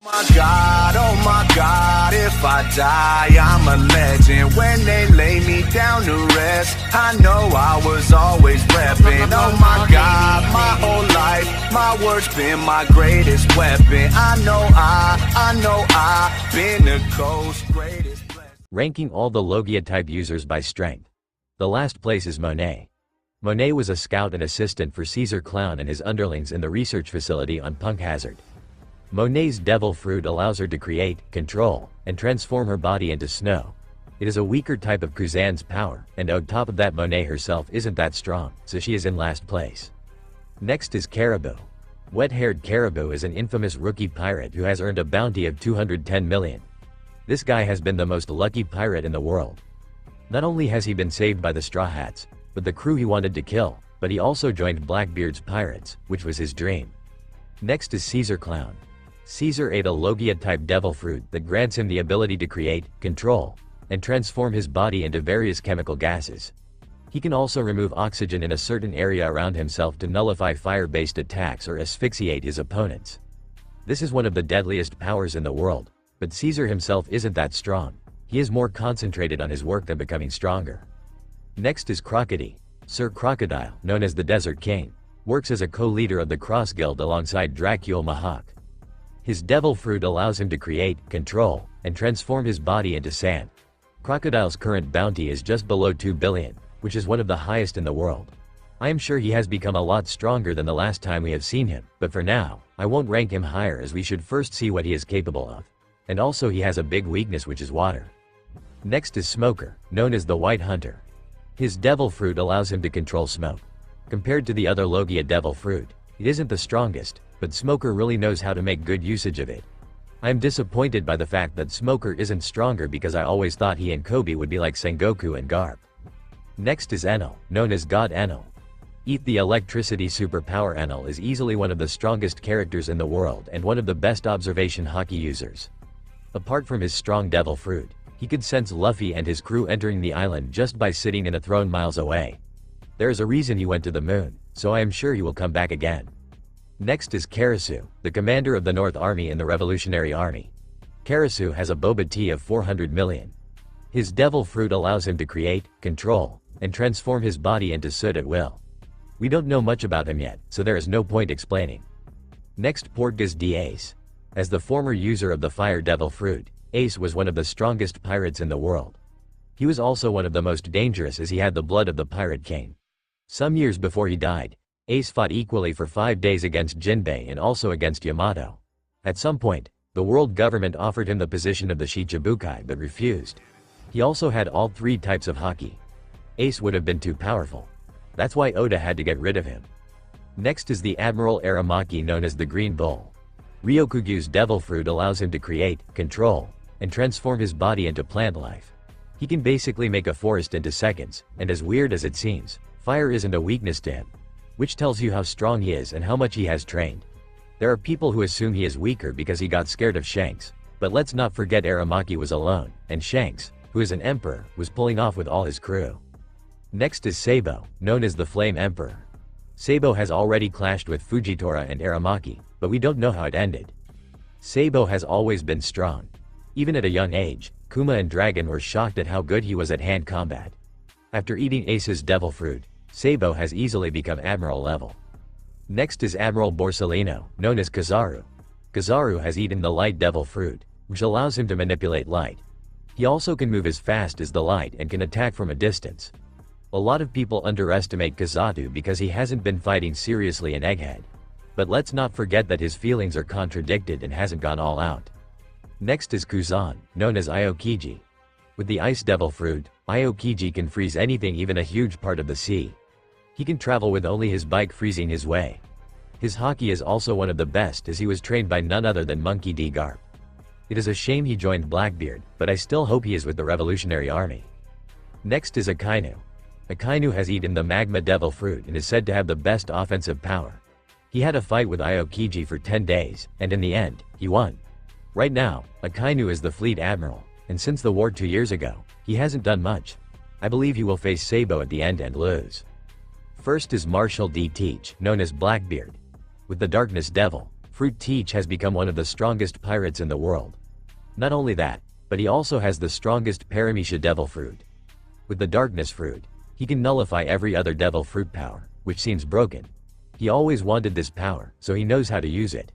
Oh my God, if I die, I'm a legend. When they lay me down to rest, I know I was always reppin'. Oh my God, my whole life, my word's been my greatest weapon. I know I've been the coast's greatest blessing. Ranking all the Logia type users by strength. The last place is Monae. Monae was a scout and assistant for Caesar Clown and his underlings in the research facility on Punk Hazard. Monae's devil fruit allows her to create, control, and transform her body into snow. It is a weaker type of Kuzan's power, and on top of that Monae herself isn't that strong, so she is in last place. Next is Caribo. Wet-haired Caribo is an infamous rookie pirate who has earned a bounty of 210 million. This guy has been the most lucky pirate in the world. Not only has he been saved by the Straw Hats, but the crew he wanted to kill, but he also joined Blackbeard's pirates, which was his dream. Next is Caesar Clown. Caesar ate a Logia-type devil fruit that grants him the ability to create, control, and transform his body into various chemical gases. He can also remove oxygen in a certain area around himself to nullify fire-based attacks or asphyxiate his opponents. This is one of the deadliest powers in the world, but Caesar himself isn't that strong. He is more concentrated on his work than becoming stronger. Next is Crocodile. Sir Crocodile, known as the Desert King, works as a co-leader of the Cross Guild alongside Dracul Mahawk. His devil fruit allows him to create, control, and transform his body into sand. Crocodile's current bounty is just below 2 billion, which is one of the highest in the world. I am sure he has become a lot stronger than the last time we have seen him, but for now, I won't rank him higher as we should first see what he is capable of. And also he has a big weakness, which is water. Next is Smoker, known as the White Hunter. His devil fruit allows him to control smoke. Compared to the other Logia devil fruit, it isn't the strongest, but Smoker really knows how to make good usage of it. I am disappointed by the fact that Smoker isn't stronger because I always thought he and Kobe would be like Sengoku and Garp. Next is Enel, known as God Enel. Eat the electricity superpower. Enel is easily one of the strongest characters in the world and one of the best observation hockey users. Apart from his strong devil fruit, he could sense Luffy and his crew entering the island just by sitting in a throne miles away. There is a reason he went to the moon, so I am sure he will come back again. Next is Karasu, the commander of the North Army in the Revolutionary Army. Karasu has a boba tea of 400 million. His devil fruit allows him to create, control, and transform his body into soot at will. We don't know much about him yet, so there is no point explaining. Next, Portgas D. Ace. As the former user of the Fire Devil fruit, Ace was one of the strongest pirates in the world. He was also one of the most dangerous as he had the blood of the Pirate King. Some years before he died, Ace fought equally for 5 days against Jinbei and also against Yamato. At some point, the world government offered him the position of the Shichibukai but refused. He also had all 3 types of haki. Ace would have been too powerful. That's why Oda had to get rid of him. Next is the Admiral Aramaki, known as the Green Bull. Ryokugyu's devil fruit allows him to create, control, and transform his body into plant life. He can basically make a forest into seconds, and as weird as it seems, fire isn't a weakness to him. Which tells you how strong he is and how much he has trained. There are people who assume he is weaker because he got scared of Shanks, but let's not forget Aramaki was alone, and Shanks, who is an emperor, was pulling off with all his crew. Next is Sabo, known as the Flame Emperor. Sabo has already clashed with Fujitora and Aramaki, but we don't know how it ended. Sabo has always been strong. Even at a young age, Kuma and Dragon were shocked at how good he was at hand combat. After eating Ace's devil fruit, Sabo has easily become Admiral level. Next is Admiral Borselino, known as Kizaru. Kizaru has eaten the light devil fruit, which allows him to manipulate light. He also can move as fast as the light and can attack from a distance. A lot of people underestimate Kizaru because he hasn't been fighting seriously in Egghead. But let's not forget that his feelings are contradicted and hasn't gone all out. Next is Kuzan, known as Aokiji. With the ice devil fruit, Aokiji can freeze anything, even a huge part of the sea. He can travel with only his bike freezing his way. His haki is also one of the best as he was trained by none other than Monkey D. Garp. It is a shame he joined Blackbeard, but I still hope he is with the Revolutionary Army. Next is Akainu. Akainu has eaten the Magma Devil fruit and is said to have the best offensive power. He had a fight with Aokiji for 10 days, and in the end, he won. Right now, Akainu is the fleet admiral, and since the war 2 years ago, he hasn't done much. I believe he will face Sabo at the end and lose. First is Marshal D. Teach, known as Blackbeard. With the Darkness Devil, Fruit Teach has become one of the strongest pirates in the world. Not only that, but he also has the strongest Paramecia Devil Fruit. With the Darkness Fruit, he can nullify every other Devil Fruit power, which seems broken. He always wanted this power, so he knows how to use it.